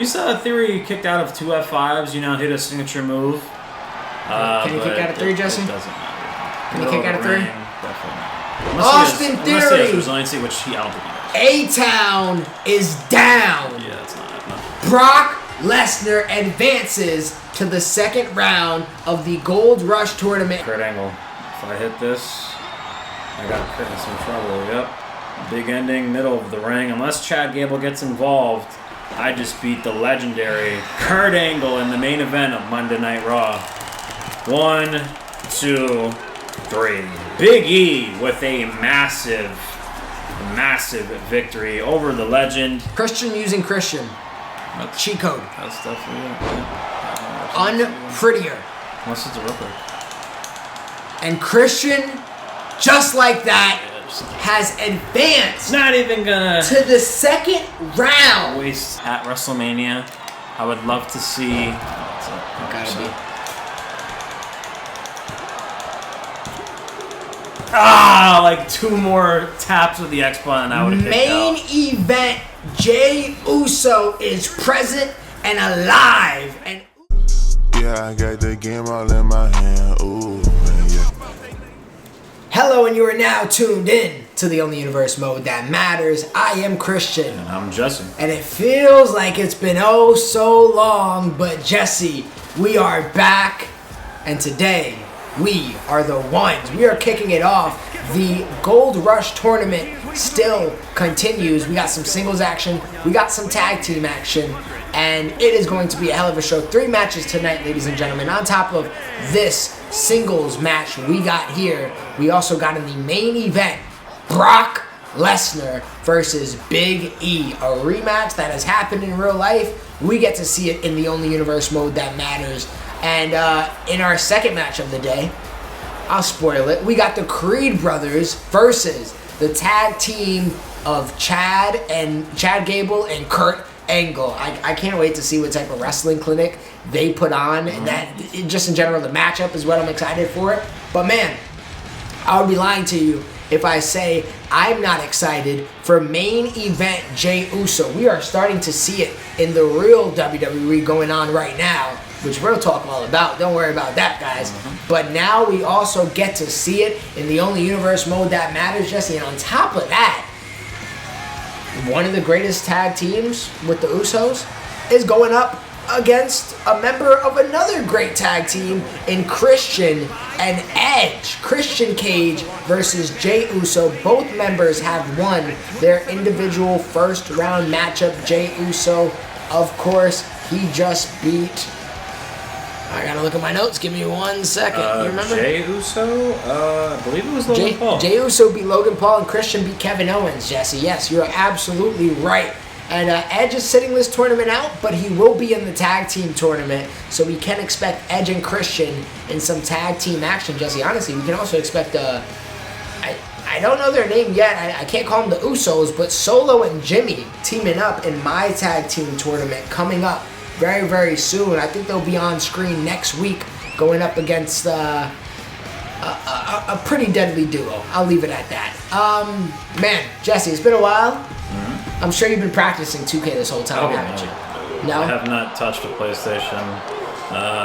He's Theory kicked out of 2 F5s, you know, hit a signature move. Can you kick out of 3, Jesse? It doesn't matter. Can you kick out of 3? Definitely not. Austin Theory! Unless he has resiliency, which I don't think he does. A-Town is down. Yeah, it's not. Brock Lesnar advances to the second round of the Gold Rush tournament. Kurt Angle. If I hit this, I got Kurt in some trouble. Yep. Big ending, middle of the ring. Unless Chad Gable gets involved, I just beat the legendary Kurt Angle in the main event of Monday Night Raw. 1, 2, 3. Big E with a massive victory over the legend. Christian using Christian. Cheat code. That's definitely it. Yeah. Unprettier. Unless it's a real quick. And Christian, just like that, has advanced. Not even gonna to the second round. Waste at WrestleMania. I would love to see. Gotta be. Like 2 more taps with the X button, I would have picked out. Main event. Jey Uso is present and alive. And yeah, I got the game all in my hand. Ooh, man, yeah. Hello, and you are now tuned in to the only universe mode that matters. I am Christian. And I'm Jesse. And it feels like it's been oh so long, but Jesse, we are back. And today, we are the ones. We are kicking it off. The Gold Rush tournament still continues. We got some singles action. We got some tag team action. And it is going to be a hell of a show. 3 matches tonight, ladies and gentlemen. On top of this singles match we got here, we also got in the main event, Brock Lesnar versus Big E. A rematch that has happened in real life. We get to see it in the only universe mode that matters. And in our second match of the day, I'll spoil it, we got the Creed brothers versus the tag team of Chad Gable and Kurt Angle. I can't wait to see what type of wrestling clinic they put on. And that, just in general, the matchup is what I'm excited for. But man, I would be lying to you if I say I'm not excited for main event Jey Uso. We are starting to see it in the real WWE going on right now, which we'll talk all about. Don't worry about that, guys. But now we also get to see it in the only universe mode that matters, Jesse. And on top of that, one of the greatest tag teams with the Usos is going up against a member of another great tag team in Christian and Edge. Christian Cage versus Jey Uso. Both members have won their individual first round matchup. Jey Uso, of course, he just beat... I gotta look at my notes. Give me 1 second. You remember? Jey Uso? I believe it was Logan Paul. Jey Uso beat Logan Paul and Christian beat Kevin Owens, Jesse. Yes, you're absolutely right. And Edge is sitting this tournament out, but he will be in the tag team tournament. So we can expect Edge and Christian in some tag team action, Jesse. Honestly, we can also expect I don't know their name yet. I can't call them the Usos, but Solo and Jimmy teaming up in my tag team tournament coming up very, very soon. I think they'll be on screen next week going up against a pretty deadly duo. I'll leave it at that. Man, Jesse, it's been a while. I'm sure you've been practicing 2K this whole time, haven't you? No? I have not touched a PlayStation.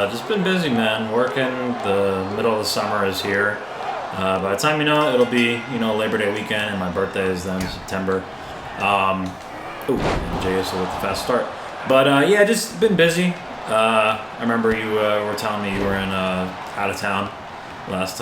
Just been busy, man. Working. The middle of the summer is here. By the time you know it, it'll be, Labor Day weekend, and my birthday is then September. Jey Uso with the fast start. But yeah, just been busy. I remember you were telling me you were in out of town last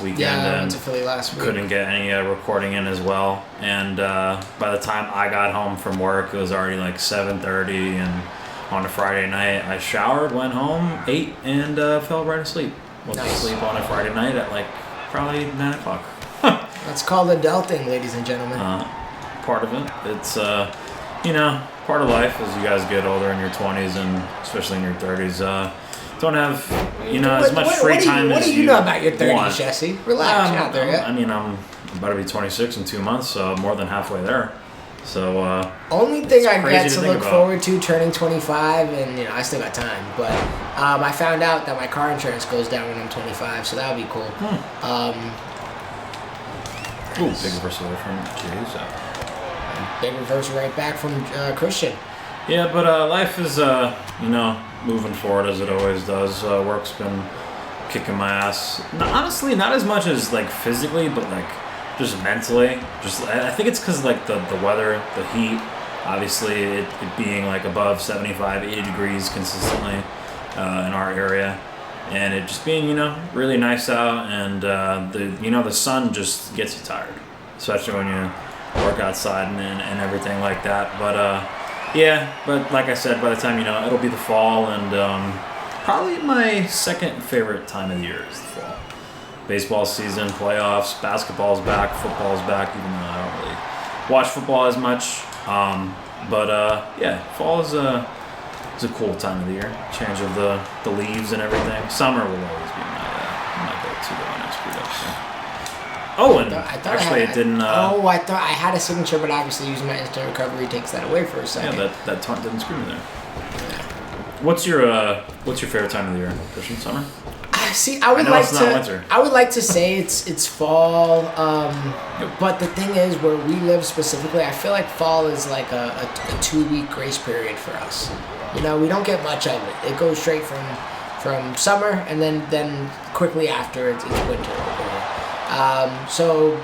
weekend. Yeah, I went to Philly last week. Couldn't get any recording in as well. And by the time I got home from work, it was already like 7:30. And on a Friday night, I showered, went home, ate, and fell right asleep. Went to sleep on a Friday night at like probably 9 o'clock. That's called adulting, ladies and gentlemen. Part of it. It's part of life as you guys get older in your 20s and especially in your 30s. Don't have, as much free time as you What do you know about your 30s, want. Jesse? Relax, you're not there yet. I mean, I'm about to be 26 in 2 months, so more than halfway there. So, only thing I get to look about. forward to turning 25, and I still got time, but I found out that my car insurance goes down when I'm 25, so that would be cool. Big reversal from Jey Uso. Big reversal right back from Christian. Yeah, but life is, you know, moving forward as it always does. Work's been kicking my ass. No, honestly, not as much as like physically, but like just mentally. I think it's because like the weather, the heat. Obviously, it being like above 75, 80 degrees consistently in our area, and it just being, you know, really nice out, and the sun just gets you tired, especially when you work outside and everything like that. But yeah, but like I said, by the time, you know, it'll be the fall, and probably my second favorite time of the year is the fall. Baseball season, playoffs, basketball's back, football's back, even though I don't really watch football as much. But yeah, fall is a cool time of the year. Change of the leaves and everything. Summer will always be my go-to when I screwed up. So. Oh, and it didn't. I thought I had a signature, but obviously using my instant recovery takes that away for a second. Yeah, that taunt didn't screw me there. What's your favorite time of the year? Christian, summer? See, I would like it's not winter. I would like to say it's fall, but the thing is, where we live specifically, I feel like fall is like a 2-week grace period for us. You know, we don't get much of it. It goes straight from summer, and then quickly after it's winter over here. So,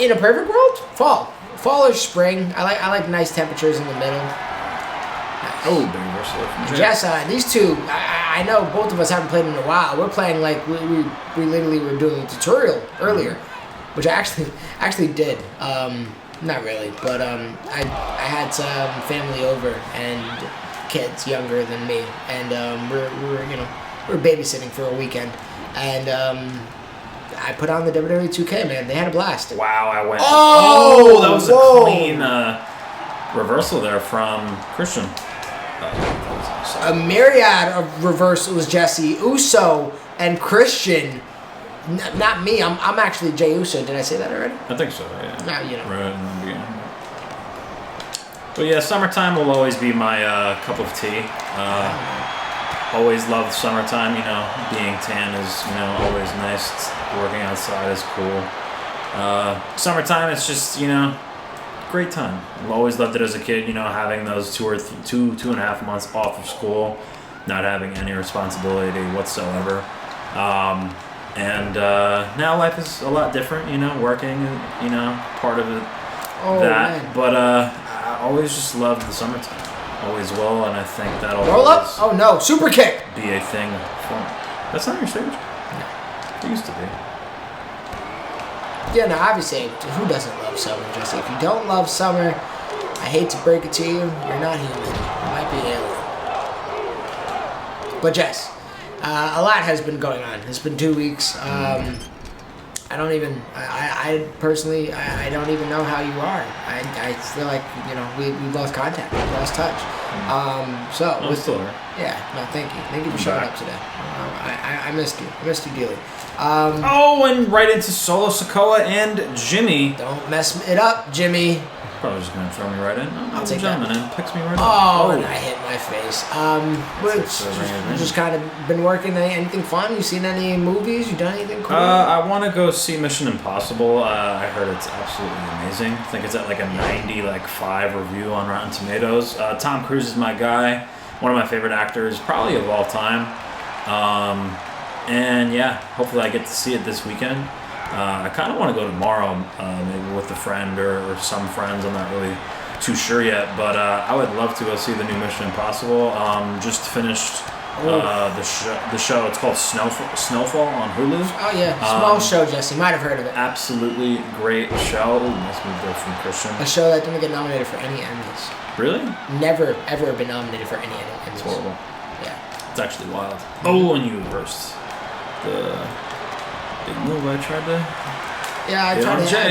in a perfect world, fall or spring. I like nice temperatures in the middle. Oh, big reversal. Yes, these two, I know both of us haven't played in a while. We're playing like we literally were doing a tutorial earlier, which I actually did. Not really, but I had some family over and kids younger than me, and we're babysitting for a weekend, and I put on the WWE 2K, man. They had a blast. Wow, I went. Oh, that was a clean reversal there from Christian. A myriad of reversals, Jesse. Uso and Christian. Not me. I'm actually Jey Uso. Did I say that already? I think so, yeah. No, you know. Right in the beginning. But yeah, summertime will always be my cup of tea. Always loved summertime, you know. Being tan is, you know, always nice. Working outside is cool. Summertime, it's just, you know, great time. I've always loved it as a kid, you know, having those 2.5 months off of school, not having any responsibility whatsoever. And now life is a lot different, you know, working, you know, part of it, Man. But I always just loved the summertime. Always will, and I think that'll roll up. Oh no, super kick. Be a thing for me. That's not your signature? No. It used to be. Yeah, no, obviously, who doesn't love summer, Jesse? If you don't love summer, I hate to break it to you, you're not human. You might be alien. But Jess, a lot has been going on. It's been 2 weeks. I personally, I don't even know how you are. I feel like, you know, we lost contact, we lost touch. I'm still there. Yeah, no, thank you. Thank you for showing up today. I missed you. I missed you dearly. And right into Solo Sikoa and Jimmy. Don't mess it up, Jimmy. Probably just gonna throw me right in. I'll take that. And picks me right up. Oh, and I hit my face. Just kind of been working. Anything fun? You seen any movies? You done anything cool? I want to go see Mission Impossible. I heard it's absolutely amazing. I think it's at like a 95 review on Rotten Tomatoes. Tom Cruise is my guy. One of my favorite actors, probably of all time. And yeah, hopefully I get to see it this weekend. I kind of want to go tomorrow, maybe with a friend or some friends. I'm not really too sure yet, but I would love to go see the new Mission Impossible. Just finished the show. It's called Snowfall on Hulu. Oh yeah, small show, Jesse. Might have heard of it. Absolutely great show. Ooh, nice move there from Christian. A show that didn't get nominated for any Emmys. Really? Never ever been nominated for any Emmys. It's horrible. Yeah. It's actually wild. Oh, and you reversed the big move I tried to... Yeah, I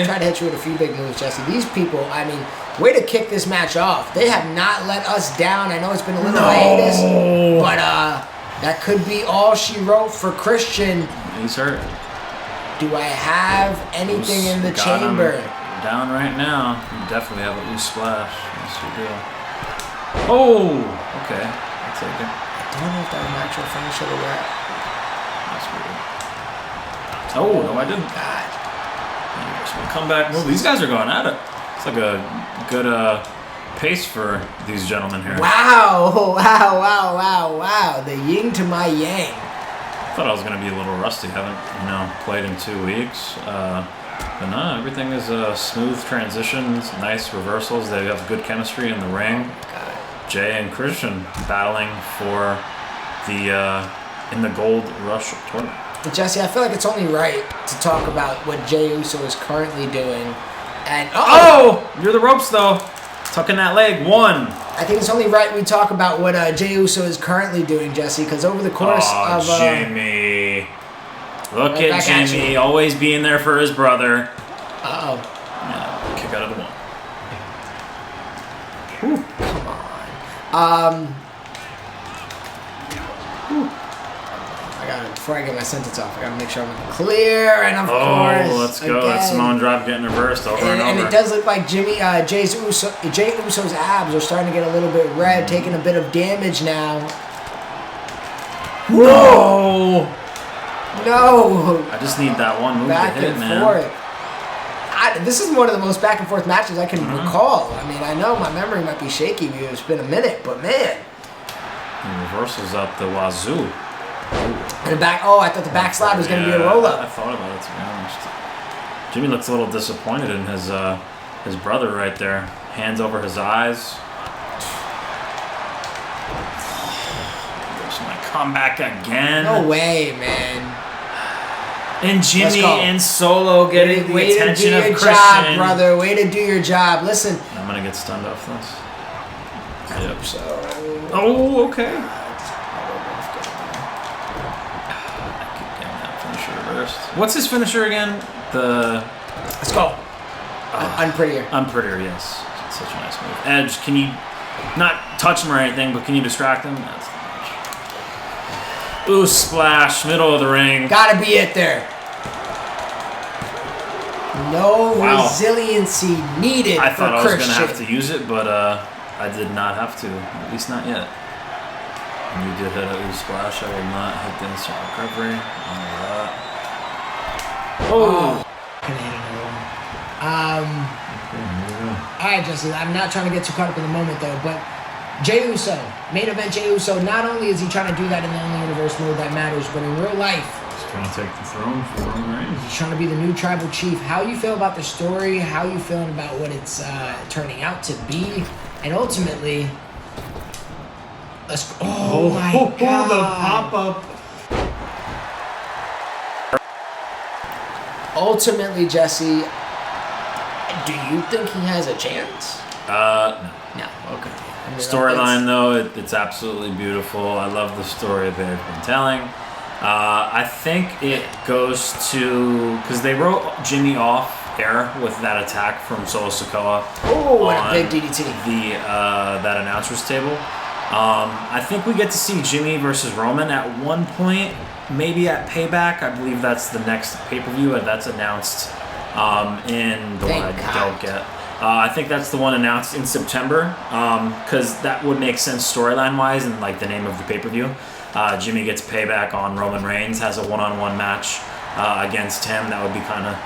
tried to hit you with a few big moves, Jesse. These people, I mean, way to kick this match off. They have not let us down. I know it's been a little hiatus, but that could be all she wrote for Christian. He's hurt. Do I have anything in the chamber? Down right now. You definitely have a loose splash. Yes, you do. Oh, okay. I'll take it. I don't know if that was an actual finish of the rep. That's weird. Oh, no, I didn't. God. Comeback move. These guys are going at it. It's like a good pace for these gentlemen here. Wow, wow, wow, wow, wow. The yin to my yang. I thought I was going to be a little rusty. Haven't, played in 2 weeks. But no, everything is smooth transitions, nice reversals. They have good chemistry in the ring. Jey and Christian battling for the in the Gold Rush tournament. Jesse, I feel like it's only right to talk about what Jey Uso is currently doing. And you're the ropes though. Tucking that leg. 1. I think it's only right we talk about what Jey Uso is currently doing, Jesse, because over the course of Jimmy. Look at Jimmy, always being there for his brother. Uh-oh. Yeah, kick out of the 1. Whew. Come on. Before I get my sentence off, I gotta make sure I'm clear, and of course, let's go. That Samoan drop getting reversed over and over. And it does look like Jey Uso's abs are starting to get a little bit red, taking a bit of damage now. No! No! I just need that one move back to hit, and man. Forth. This is one of the most back and forth matches I can recall. I mean, I know my memory might be shaky. It's been a minute, but man. And reversals up the wazoo. And the back. Oh, I thought the back slide was going to be a roll up. I thought about it, to be honest. Jimmy looks a little disappointed in his brother right there. Hands over his eyes. There's my comeback again. No way, man. And Jimmy and Solo getting the attention of Christian. Job, brother. Way to do your job. Listen. I'm gonna get stunned off this. I hope so. Oh, okay. What's his finisher again? Let's go. Unprettier. Unprettier, yes. It's such a nice move. Edge, can you not touch him or anything, but can you distract him? That's the match. Ooh, splash, middle of the ring. Gotta be it there. No resiliency needed. I thought I was Christian. gonna have to use it, but I did not have to. At least not yet. And you did hit a ooh splash. I will not hit the instant recovery. All that. Oh. Alright, Justin, I'm not trying to get too caught up in the moment though, but Jey Uso, main event Jey Uso, not only is he trying to do that in the only universe mode that matters, but in real life, he's trying to take the throne for Roman Reigns. He's trying to be the new tribal chief. How you feel about the story? How you feeling about what it's turning out to be? And ultimately, let's go. Oh my God. The pop-up. Ultimately, Jesse, do you think he has a chance? No. No. Okay. Storyline, though, it's absolutely beautiful. I love the story they've been telling. I think it goes to... Because they wrote Jimmy off air with that attack from Solo Sikoa. Oh, and a big DDT. That announcer's table. I think we get to see Jimmy versus Roman at one point. Maybe at Payback. I believe that's the next pay-per-view, and that's announced in the one I don't get. I think that's the one announced in September, because that would make sense storyline-wise and like the name of the pay-per-view. Jimmy gets Payback on Roman Reigns, has a one-on-one match against him. That would be kind of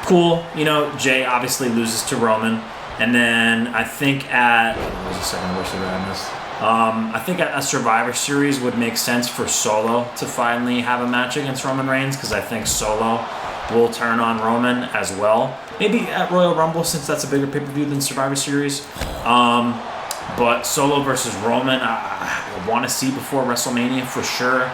cool. You know, Jey obviously loses to Roman, and then I think at what was the second anniversary that I missed? I think a Survivor Series would make sense for Solo to finally have a match against Roman Reigns, because I think Solo will turn on Roman as well. Maybe at Royal Rumble, since that's a bigger pay-per-view than Survivor Series. But Solo versus Roman, I want to see before WrestleMania for sure.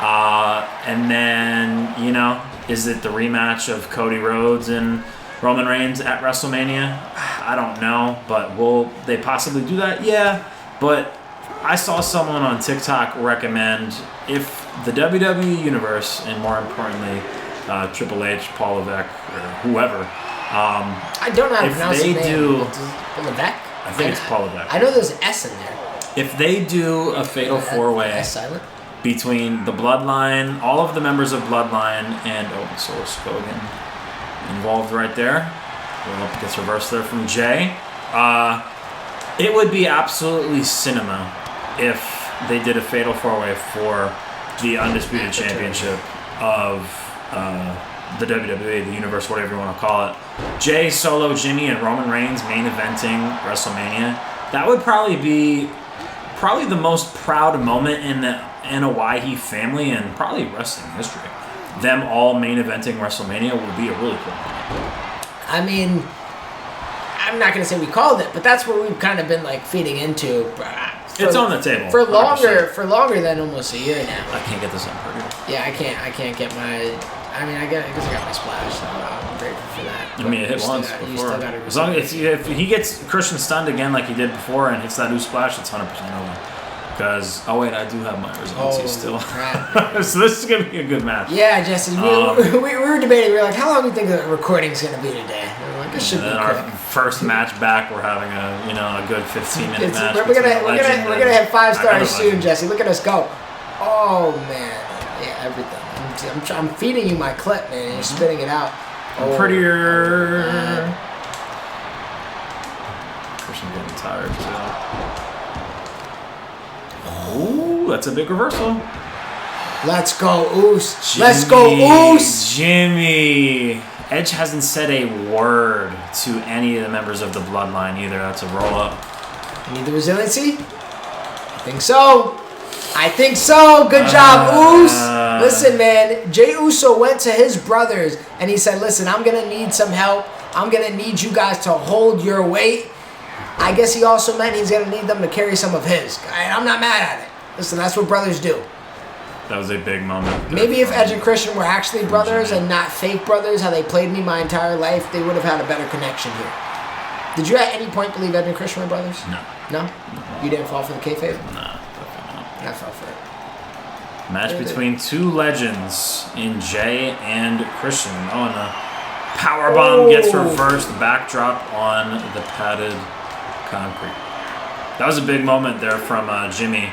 And then, you know, is it the rematch of Cody Rhodes and Roman Reigns at WrestleMania? I don't know, but will they possibly do that? Yeah, but I saw someone on TikTok recommend if the WWE Universe, and more importantly, Triple H, Paul Levesque, or whoever. I don't know how to pronounce his name. Levesque? I think it's Paul Levesque. I know there's an S in there. If they do a fatal four-way between the Bloodline, all of the members of Bloodline, and Soul Skogan involved right there. Well, gets reversed there from Jey. It would be absolutely cinema if they did a fatal four-way for the Undisputed Championship of the WWE, the universe, whatever you want to call it. Jey, Solo, Jimmy, and Roman Reigns main eventing WrestleMania That would probably be the most proud moment in the NOYE family and probably wrestling history. Them all main eventing WrestleMania would be a really cool moment. I mean, I'm not gonna say we called it, but that's what we've kind of been like feeding into. It's on the table for 100%. for longer than almost a year now. I can't get this on pretty. Yeah, I can't get my. I mean, I guess I got my splash, so I'm grateful for that. I mean, it hit once before. As long as if he gets Christian stunned again like he did before and hits that new splash, it's 100% over. Because I do have my resiliency still. So this is gonna be a good match. Yeah, Jesse, we were debating. We were like, how long do you think the recording's gonna be today? And we're like, this should be quick. Our first match back, we're having a good 15-minute match. We're gonna have 5 stars soon, Jesse. Look at us go. Oh man, yeah, everything. I'm feeding you my clip, man. You're spitting it out. I'm prettier. Christian getting tired too. Ooh, that's a big reversal. Let's go, Oos. Let's go, Oos. Jimmy. Edge hasn't said a word to any of the members of the Bloodline either. That's a roll up. You need the resiliency? I think so. Good job, Oos. Listen, man. Jey Uso went to his brothers and he said, listen, I'm going to need some help. I'm going to need you guys to hold your weight. I guess he also meant he's going to need them to carry some of his. And I'm not mad at it. Listen, that's what brothers do. That was a big moment. Maybe if Edge and Christian were actually brothers and not fake brothers, how they played me my entire life, they would have had a better connection here. Did you at any point believe Edge and Christian were brothers? No. No? You didn't fall for the kayfabe? No. I fell for it. Match between two legends in Jey and Christian. Oh, and the powerbomb gets reversed. Backdrop on the padded concrete. That was a big moment there from Jimmy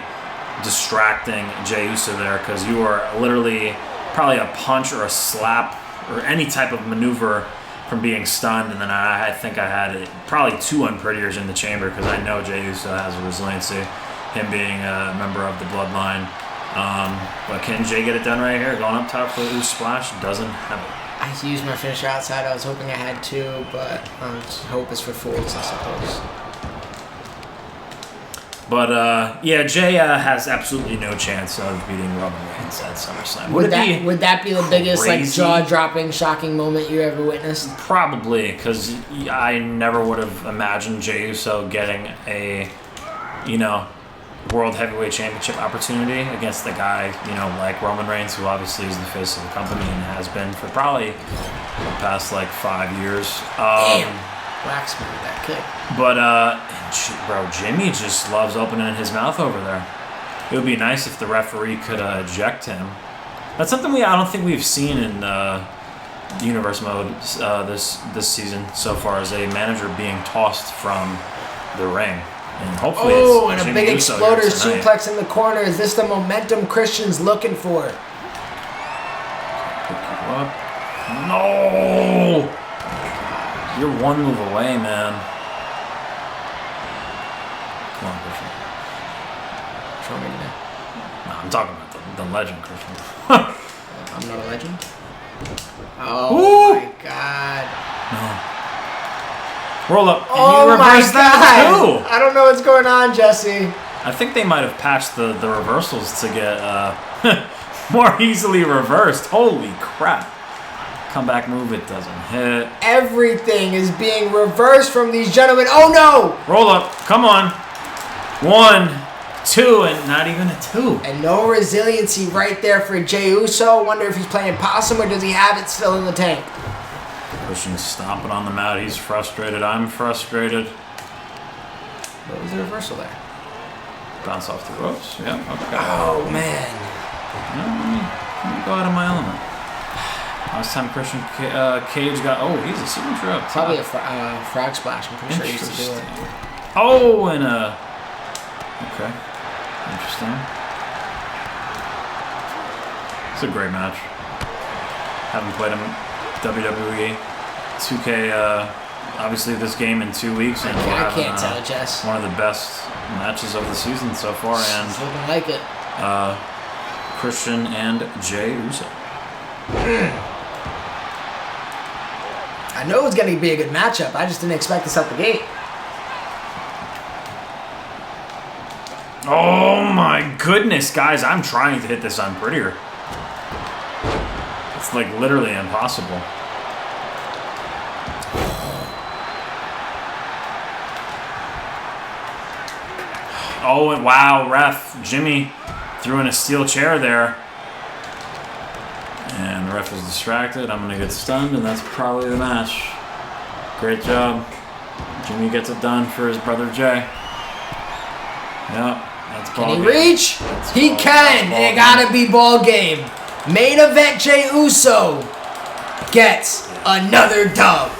distracting Jey Uso there because you were literally probably a punch or a slap or any type of maneuver from being stunned, and then I think I had probably 2 unprettiers in the chamber because I know Jey Uso has a resiliency, him being a member of the Bloodline. But can Jey get it done right here? Going up top for the splash, doesn't have it. I used my finisher outside. I was hoping I had 2, but hope is for fools, I suppose. But, yeah, Jey has absolutely no chance of beating Roman Reigns at SummerSlam. Would that be the biggest, like, jaw-dropping, shocking moment you ever witnessed? Probably, because I never would have imagined Jey Uso getting a, World Heavyweight Championship opportunity against the guy, like Roman Reigns, who obviously is the face of the company and has been for probably the past, 5 years. Damn. Blacksmith with that kick. But, bro, Jimmy just loves opening his mouth over there. It would be nice if the referee could eject him. That's something I don't think we've seen in Universe mode this season so far, as a manager being tossed from the ring. And hopefully it's and a Jimmy big Uso exploder here tonight. suplex in the corner. Is this the momentum Christian's looking for? Pick you up. No! You're 1 move away, man. Come on, Christian. Show me today. No, I'm talking about the legend, Christian. I'm not a legend? Oh, Ooh. my God. No. Roll up. And Oh, you my reverse that God. too. I don't know what's going on, Jesse. I think they might have patched the reversals to get more easily reversed. Holy crap. Comeback move, it doesn't hit. Everything is being reversed from these gentlemen. Oh, no. Roll up. Come on. 1, 2, and not even a 2. And no resiliency right there for Jey Uso. Wonder if he's playing possum or does he have it still in the tank? Christian stomping on the mat. He's frustrated. I'm frustrated. What was the reversal there? Bounce off the ropes. Yeah, okay. Oh, man. Yeah, let me go out of my element. Last time Christian Cage got... Oh, he's a signature up top. Probably a frog splash. I'm pretty sure he used to do it. Oh, and a... Okay. Interesting. It's a great match. Haven't played him WWE 2K, obviously this game in 2 weeks. And I can't tell, Jess. One of the best matches of the season so far. And it's looking like it. Christian and Jey Uso. I know it's going to be a good matchup. I just didn't expect this out the gate. Oh my goodness, guys. I'm trying to hit this on prettier. It's like literally impossible. Oh, and wow, ref. Jimmy threw in a steel chair there. And the ref is distracted. I'm going to get stunned, and that's probably the match. Great job. Jimmy gets it done for his brother Jey. Yep, that's ball Can he game. reach? He can. It gotta be ball game. Main event Jey Uso gets another dub.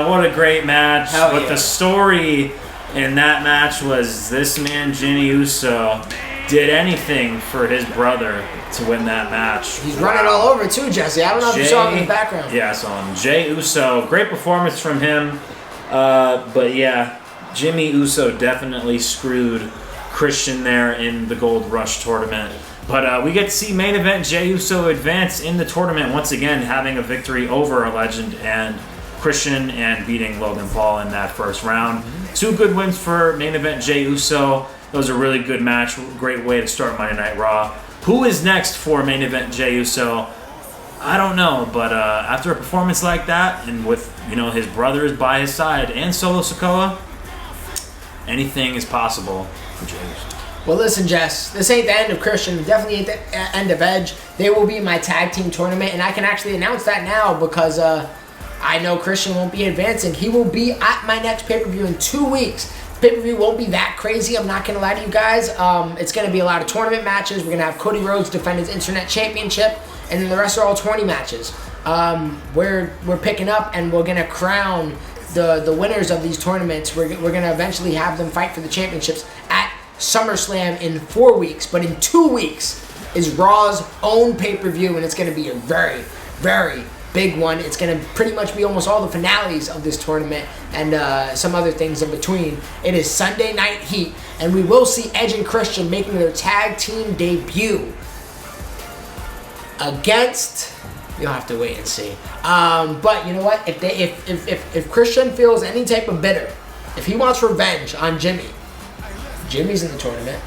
What a great match. Hell But yeah. the story in that match was this man, Jey Uso, did anything for his brother to win that match. He's running all over too, Jesse. I don't know if you saw him in the background. Yeah, I saw him. Jey Uso, great performance from him. But yeah, Jimmy Uso definitely screwed Christian there in the Gold Rush tournament. But we get to see main event Jey Uso advance in the tournament once again, having a victory over a legend and Christian and beating Logan Paul in that first round. 2 good wins for main event Jey Uso. That was a really good match. Great way to start Monday Night Raw. Who is next for main event Jey Uso? I don't know, but after a performance like that, and with his brothers by his side and Solo Sikoa, anything is possible for Jey Uso. Well, listen, Jess, this ain't the end of Christian. Definitely ain't the end of Edge. They will be in my tag team tournament, and I can actually announce that now because I know Christian won't be advancing. He will be at my next pay-per-view in 2 weeks. Pay-per-view won't be that crazy. I'm not going to lie to you guys. It's going to be a lot of tournament matches. We're going to have Cody Rhodes defend his Internet Championship, and then the rest are all 20 matches. We're picking up, and we're going to crown the winners of these tournaments. We're going to eventually have them fight for the championships at SummerSlam in 4 weeks. But in 2 weeks is Raw's own pay-per-view, and it's going to be a very, very big one. It's going to pretty much be almost all the finales of this tournament and some other things in between. It is Sunday Night Heat, and we will see Edge and Christian making their tag team debut against. You'll have to wait and see. But you know what? If Christian feels any type of bitter, if he wants revenge on Jimmy, Jimmy's in the tournament.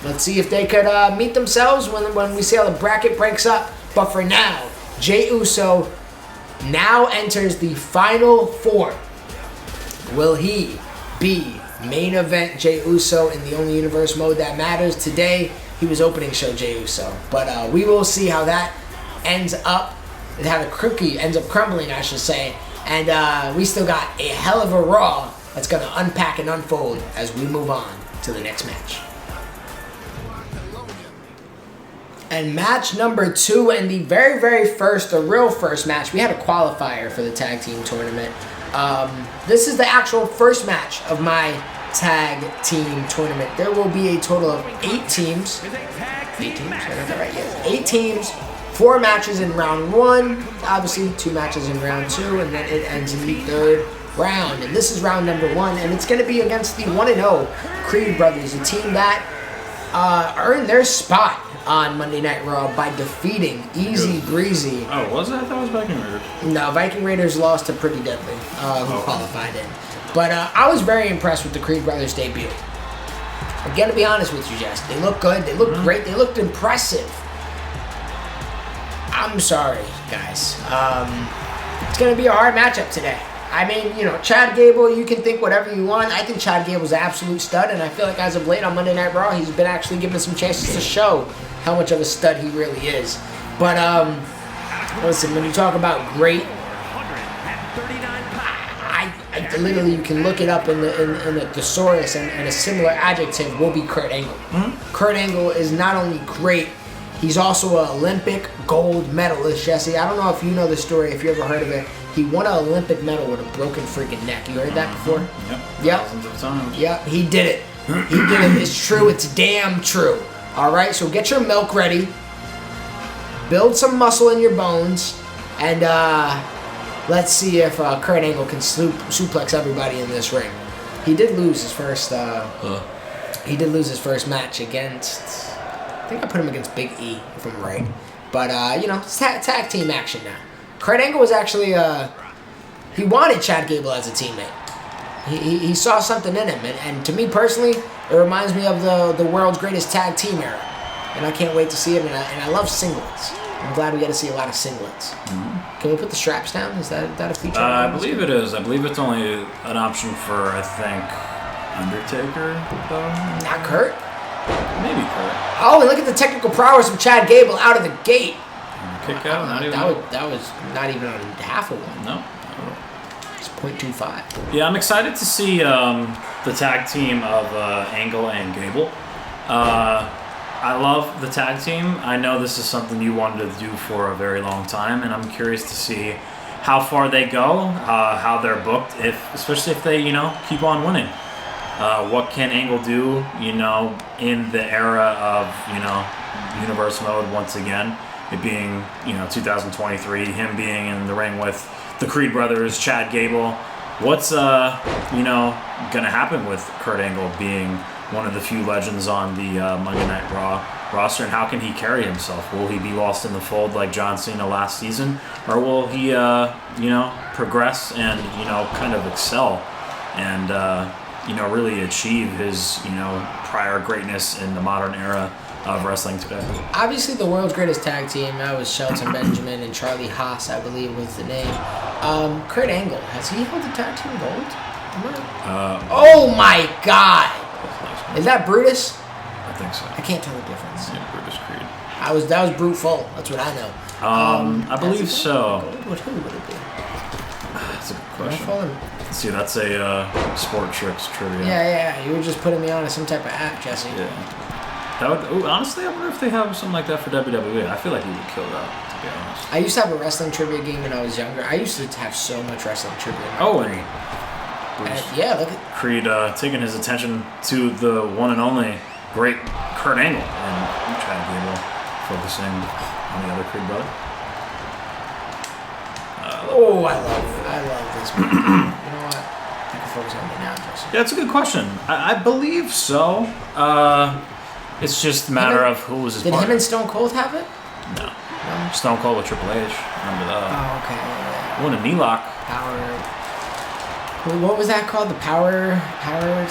Let's see if they could meet themselves when we see how the bracket breaks up. But for now, Jey Uso now enters the final 4. Will he be main event Jey Uso in the only universe mode that matters? Today, he was opening show Jey Uso. But we will see how that ends up, how the cookie ends up crumbling, I should say. And we still got a hell of a Raw that's going to unpack and unfold as we move on to the next match. And match number 2, and the very, very first, the real first match, we had a qualifier for the tag team tournament. This is the actual first match of my tag team tournament. There will be a total of 8 teams. 8 teams? I got that right? Yes. 8 teams, 4 matches in round 1, obviously 2 matches in round 2, and then it ends in the 3rd round. And this is round number 1, and it's going to be against the 1-0 Creed Brothers, a team that earned their spot on Monday Night Raw by defeating Easy Breezy. Oh, was it? I thought it was Viking Raiders. No, Viking Raiders lost to Pretty Deadly, who qualified in. But I was very impressed with the Creed Brothers debut. I'm going to be honest with you, Jess. They look good. They look great. They looked impressive. I'm sorry, guys. It's going to be a hard matchup today. I mean, Chad Gable, you can think whatever you want. I think Chad Gable's an absolute stud, and I feel like as of late on Monday Night Raw, he's been actually given some chances to show how much of a stud he really is. But, listen, when you talk about great, I literally, you can look it up in the thesaurus, and a similar adjective will be Kurt Angle. Kurt Angle is not only great, he's also an Olympic gold medalist, Jesse. I don't know if you know the story, if you ever heard of it. He won an Olympic medal with a broken freaking neck. You heard that before? Yep. Thousands of times. Yep, he did it. He did it. It's true. It's damn true. All right, so get your milk ready. Build some muscle in your bones. And let's see if Kurt Angle can suplex everybody in this ring. He did lose his first match against, I think I put him against Big E, if I'm right. But, it's tag team action now. Kurt Angle was actually, he wanted Chad Gable as a teammate. He saw something in him. And to me personally, It reminds me of the world's greatest tag team era, and I can't wait to see it. And I love singlets. I'm glad we get to see a lot of singlets. Mm-hmm. Can we put the straps down? Is that a feature? I believe it is. I believe it's only an option for, I think, Undertaker, though. Not Kurt? Maybe Kurt. Oh, and look at the technical prowess of Chad Gable out of the gate. Kick out? That was not even on half of one. No. It's 0.25. Yeah, I'm excited to see the tag team of Angle and Gable. I love the tag team. I know this is something you wanted to do for a very long time, and I'm curious to see how far they go, how they're booked, especially if they, keep on winning. What can Angle do, in the era of, universe mode once again, it being, 2023, him being in the ring with the Creed brothers, Chad Gable. What's, gonna happen with Kurt Angle being one of the few legends on the Monday Night Raw roster, and how can he carry himself? Will he be lost in the fold like John Cena last season, or will he, progress and, kind of excel and, really achieve his, prior greatness in the modern era of wrestling today? Obviously, the world's greatest tag team, that was Shelton Benjamin and Charlie Haas, I believe was the name. Kurt Angle, has he held the tag team gold? Oh my God! Is that Brutus? I think so. I can't tell the difference. Yeah, Brutus Creed. That was Brute Full. That's what I know. I believe so. Who would it be? That's a good question. See, that's a Sport Tricks trivia. Yeah. You were just putting me on some type of app, Jesse. Yeah. That would. Honestly, I wonder if they have something like that for WWE. I feel like he would kill that, to be honest. I used to have a wrestling trivia game when I was younger. I used to have so much wrestling trivia. Yeah, look at Creed taking his attention to the one and only great Kurt Angle and Chad Gable focusing on the other Creed brother. I love this movie. You know what? I can focus on it now, Jesse. Yeah, it's a good question. I believe so. It's just a matter of who was his partner. Did him and Stone Cold have it? No. Stone Cold with Triple H. Remember that? Oh, okay. Yeah. Won a knee lock. What was that called? The power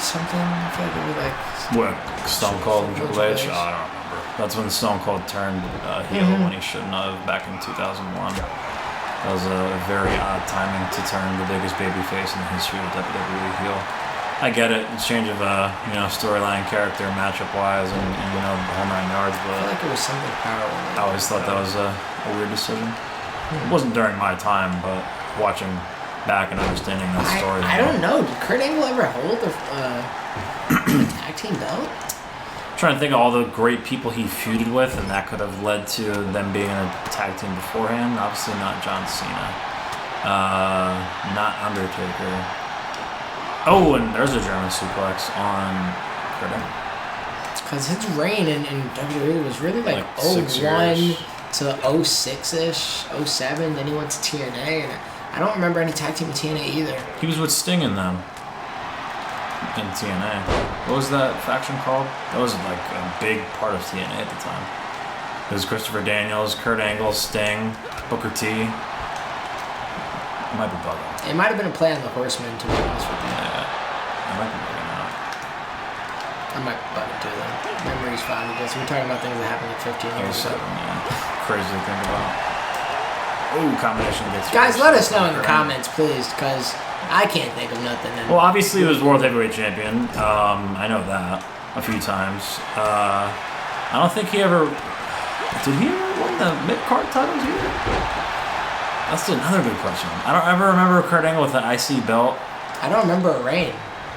something? I feel like it was like... What? Stone Cold and Triple H? Oh, I don't remember. That's when Stone Cold turned heel when he shouldn't have back in 2001. That was a very odd timing to turn the biggest babyface in the history of WWE heel. I get it. It's change of storyline, character, matchup-wise, and the whole 9 yards, but... I feel like it was something power. I always thought that was a weird decision. It wasn't during my time, but watching back and understanding that story. I don't know. Did Kurt Angle ever hold a tag team belt? I'm trying to think of all the great people he feuded with, and that could have led to them being in a tag team beforehand. Obviously not John Cena. Not Undertaker. Oh, and there's a German suplex on Kurt Angle. It's because his reign in WWE was really like 01 to 06-ish, 07. Then he went to TNA, and I don't remember any tag team in TNA either. He was with Sting in them. In TNA. What was that faction called? That was like a big part of TNA at the time. It was Christopher Daniels, Kurt Angle, Sting, Booker T. It might be bugging. It might have been a play on the Horsemen, to be honest with you. Yeah. I might be bugging out. I might be bugging too, though. Memory's fine with this. We're talking about things that happened like 15 years ago. Yeah. Crazy to think about. Ooh, combination gets... Guys, let us know in the comments, please, because I can't think of nothing. Well, obviously he was World Heavyweight Champion. I know that a few times. I don't think he ever... Did he ever win the mid-card titles either? That's another good question. I don't ever remember Kurt Angle with the IC belt. I don't remember a reign.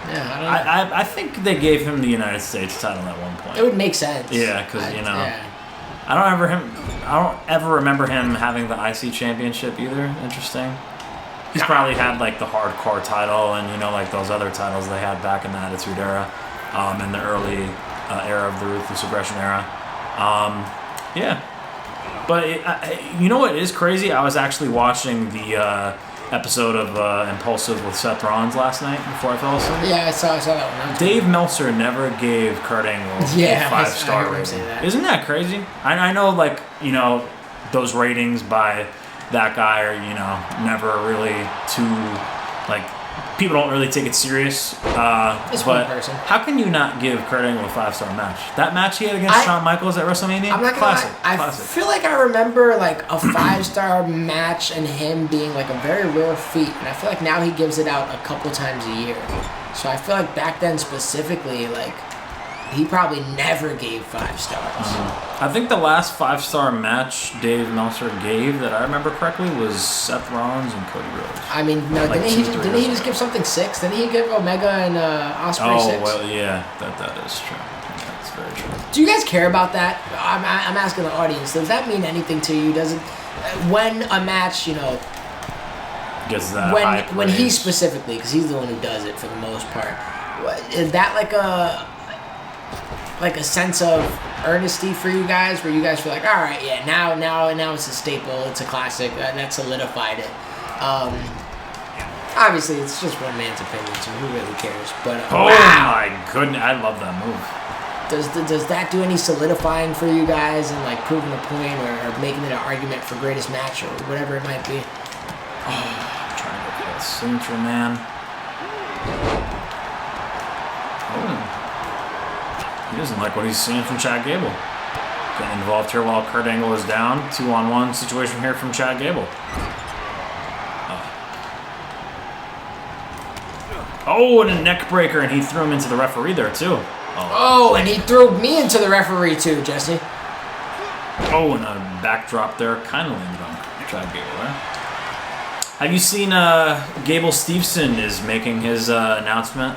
Yeah, I don't know. I think they gave him the United States title at one point. It would make sense. Yeah, because, Yeah. I don't ever remember him having the IC championship either. Interesting. He's probably had like the hardcore title and like those other titles they had back in the Attitude Era, in the early era of the Ruthless Aggression era. Yeah. But you know what is crazy? I was actually watching the episode of Impulsive with Seth Rollins last night before I fell asleep. Yeah, I saw that one. Dave Meltzer never gave Kurt Angle a 5-star rating. Isn't that crazy? I know, like, those ratings by that guy are, never really too, like, people don't really take it serious. It's but one person. How can you not give Kurt Angle a 5-star match? That match he had against Shawn Michaels at WrestleMania? I'm not gonna classic. lie. I feel like I remember like a 5-star match and him being like a very rare feat, and I feel like now he gives it out a couple times a year. So I feel like back then specifically, like he probably never gave 5 stars. I think the last 5-star match Dave Meltzer gave that I remember correctly was Seth Rollins and Cody Rhodes. I mean, no, Like didn't he just give something 6? Didn't he give Omega and Ospreay 6? Oh, well, yeah, that is true. That's very true. Do you guys care about that? I'm asking the audience. Does that mean anything to you? Does it when a match, you know, Gets that high when he praise. specifically, because he's the one who does it for the most part, is that like a sense of earnesty for you guys, where you guys feel like, all right, yeah, now it's a staple, it's a classic, that solidified it. Obviously, it's just one man's opinion, so who really cares? But Oh wow, my goodness, I love that move. does that do any solidifying for you guys and like proving a point or making it an argument for greatest match or whatever it might be? I'm trying to get that signature, man. Oh. He doesn't like what he's seeing from Chad Gable. Getting involved here while Kurt Angle is down. 2-on-1 situation here from Chad Gable. Oh, and a neck breaker, and he threw him into the referee there, too. Oh, and he threw me into the referee too, Jesse. Oh, and a backdrop there. Kind of landed on Chad Gable there. Have you seen Gable Steveson is making his announcement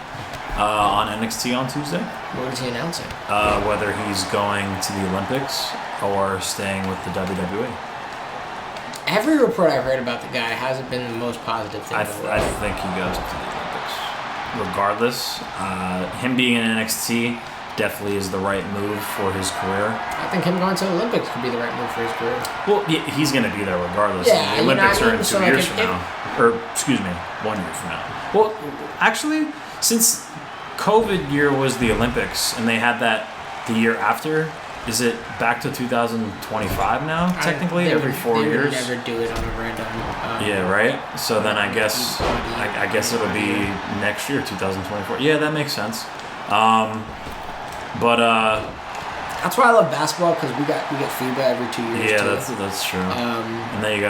on NXT on Tuesday? What is he announcing? Whether he's going to the Olympics or staying with the WWE. Every report I've heard about the guy hasn't been the most positive thing. I think he goes to the Olympics. Regardless, him being in NXT definitely is the right move for his career. I think him going to the Olympics could be the right move for his career. Well, yeah, he's going to be there regardless. Yeah, the Olympics you know what I are mean? in 2 So, like, years from now. Or, excuse me, 1 year from now. Well, actually, since COVID year was the Olympics and they had that the year after, is it back to 2025 now, technically, every 4 years? They would never do it on a random... Yeah, right? So then I guess it'll be next year, 2024. Yeah, that makes sense. That's why I love basketball, because we get FIBA every 2 years. Yeah, too. that's true. And then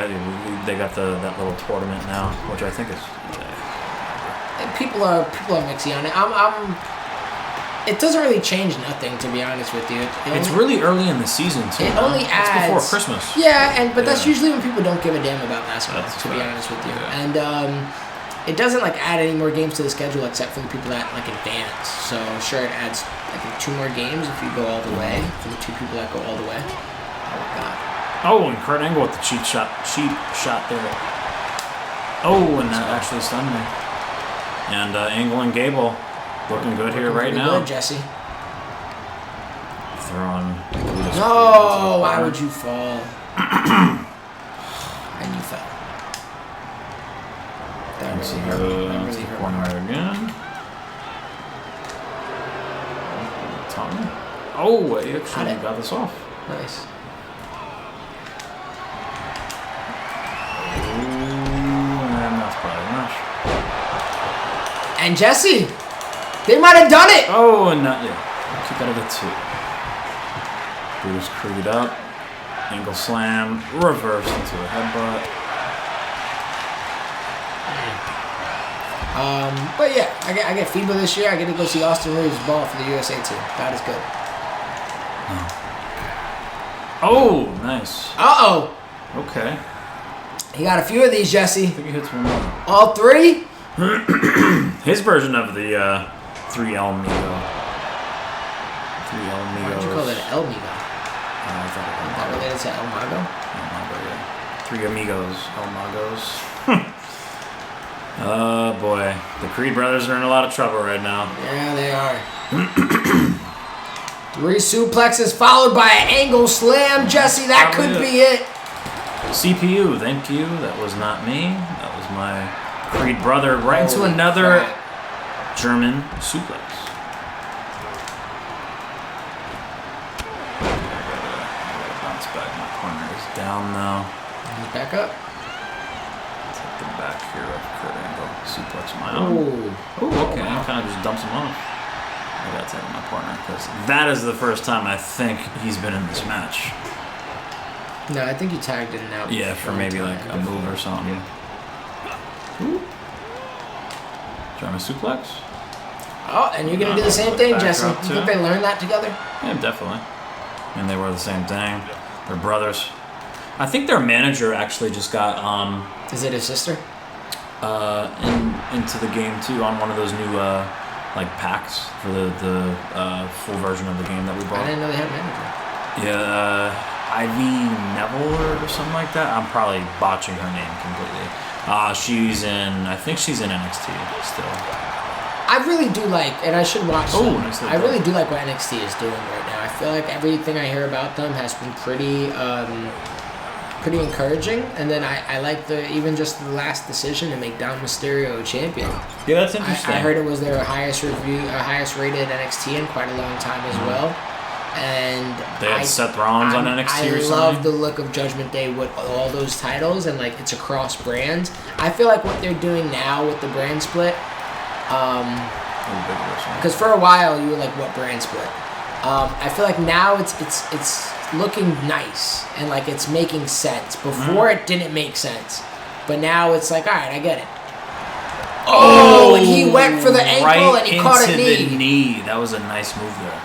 they got that little tournament now, which I think is. People are mixy on it. It doesn't really change nothing, to be honest with you. It's really early in the season too. It only adds. It's before Christmas. Yeah, but that's usually when people don't give a damn about basketball. That's to be fact. honest with you, Yeah. and it doesn't like add any more games to the schedule except for the people that like advance. So sure, it adds I think 2 more games if you go all the way for the 2 people that go all the way. Oh god. Oh, and Kurt Angle with the cheap shot there. Oh, and that actually stunned me. And Angle and Gable looking good here right now. Good, Jesse. Throwing. No, why would you fall? And you fell. That Let's really hurt. That really see hurt my corner heart. again. Tongue. Oh, he actually got this off. Nice. Ooh, and that's probably enough. And Jesse, they might have done it. Oh, and not yet. Kick out of the 2. Bruce Creed up. Angle slam. Reverse into a headbutt. But yeah, I get FIBA this year. I get to go see Austin Reeves ball for the USA team. That is good. Oh, nice. Uh-oh. Okay. He got a few of these, Jesse. I think he hits one more. All 3? His version of the 3 El Migo. 3 El Migos. Why did you call it El Migo? I thought it was Is that related to El Mago? El Mago, yeah. 3 Amigos. El Magos. Oh, boy. The Creed brothers are in a lot of trouble right now. Yeah, they are. 3 suplexes followed by an angle slam. Jesse, that could be it. CPU, thank you. That was not me. That was my Creed brother. Right into Holy another crap. German suplex. I gotta bounce back. My corner is down now. He's back up. Take the back here of Kurt Angle. suplex of my own. Ooh, okay. Kind of just dumps him off. I gotta tag my partner because that is the first time I think he's been in this match. No, I think you tagged in and out. Yeah, for maybe like a move or something. Ooh. German suplex. Oh, and you're gonna do the same thing, Jesse. You think they learned that together? Yeah, definitely. And they were the same thing. They're brothers. I think their manager actually just got Is it his sister? into the game too on one of those new like packs for the full version of the game that we bought. I didn't know they had a manager. Yeah, Ivy Neville or something like that. I'm probably botching her name completely. I think she's in NXT still. I really do like, and I should watch them. Nice. I really do like what NXT is doing right now. I feel like everything I hear about them has been pretty encouraging. And then I like even just the last decision to make Dom Mysterio champion. Yeah, that's interesting. I heard it was their highest rated NXT in quite a long time as well. And they had Seth Rollins on NXT or something. I love the look of Judgment Day with all those titles, and like it's across brands. I feel like what they're doing now with the brand split, because for a while you were like, what brand split? I feel like now it's looking nice and like it's making sense. Before it didn't make sense, but now it's like, all right, I get it. Oh, and he went for the ankle and he caught a knee. Right into the knee. That was a nice move there.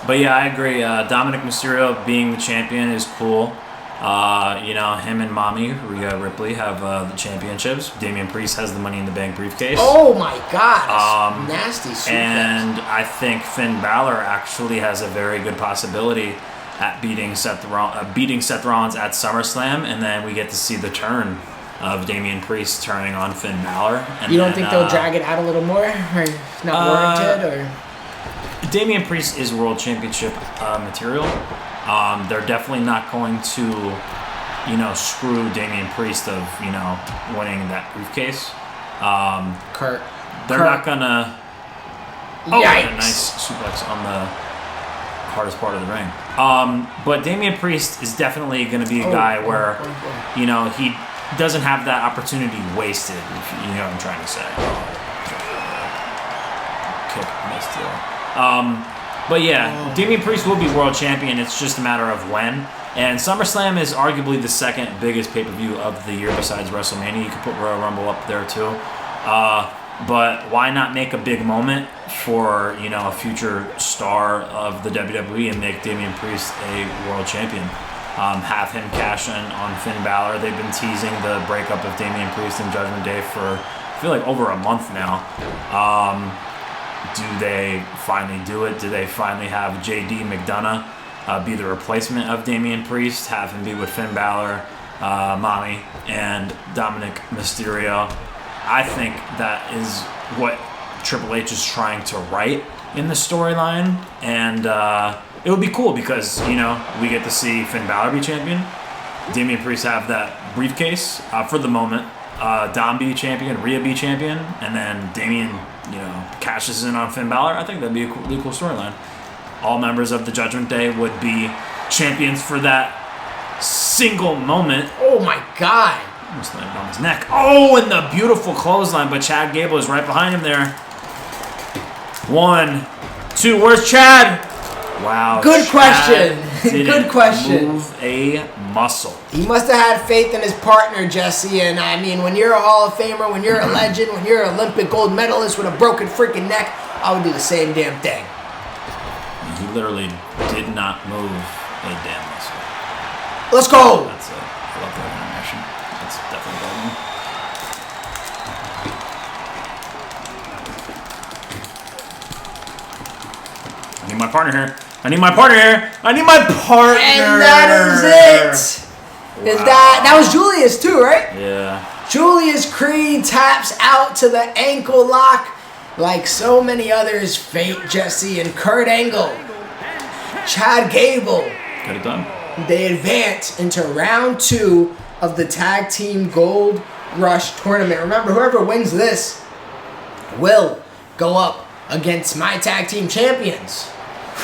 But yeah, I agree. Dominic Mysterio being the champion is cool. Him and Mommy, Rhea Ripley, have the championships. Damian Priest has the Money in the Bank briefcase. Oh my God! Nasty suplex. And I think Finn Balor actually has a very good possibility at beating Seth Rollins at SummerSlam, and then we get to see the turn of Damian Priest turning on Finn Balor. And you don't think they'll drag it out a little more, or not warranted, or? Damian Priest is World Championship material. They're definitely not going to, screw Damian Priest of, winning that briefcase. They're not gonna. Oh, a nice suplex on the hardest part of the ring. But Damian Priest is definitely going to be a guy where, he doesn't have that opportunity wasted. If you know what I'm trying to say. Kick missed there. But yeah, Damian Priest will be world champion. It's just a matter of when. And SummerSlam is arguably the second biggest pay-per-view of the year besides WrestleMania. You could put Royal Rumble up there too. But why not make a big moment for, a future star of the WWE and make Damian Priest a world champion? Have him cash in on Finn Balor. They've been teasing the breakup of Damian Priest and Judgment Day for, I feel like, over a month now. Do they finally do it? Do they finally have J.D. McDonough be the replacement of Damian Priest? Have him be with Finn Balor, Mommy, and Dominic Mysterio? I think that is what Triple H is trying to write in the storyline. And it would be cool because, we get to see Finn Balor be champion, Damian Priest have that briefcase for the moment, Dom be champion, Rhea be champion, and then Damian cashes in on Finn Balor. I think that'd be a really cool storyline. All members of the Judgment Day would be champions for that single moment. Oh my God! Almost landed on his neck. Oh, and the beautiful clothesline, but Chad Gable is right behind him there. 1, 2, where's Chad? Wow. Good question. Good question. Move a muscle. He must have had faith in his partner, Jesse. And I mean, when you're a Hall of Famer, when you're a legend, when you're an Olympic gold medalist with a broken freaking neck, I would do the same damn thing. He literally did not move a damn muscle. Let's go. That's it. I love that animation. That's definitely golden. I need my partner here. And that is it. Wow. That was Julius too, right? Yeah. Julius Creed taps out to the ankle lock like so many others. Fate, Jesse, and Kurt Angle. Chad Gable. Get it done. They advance into round 2 of the Tag Team Gold Rush Tournament. Remember, whoever wins this will go up against my tag team champions.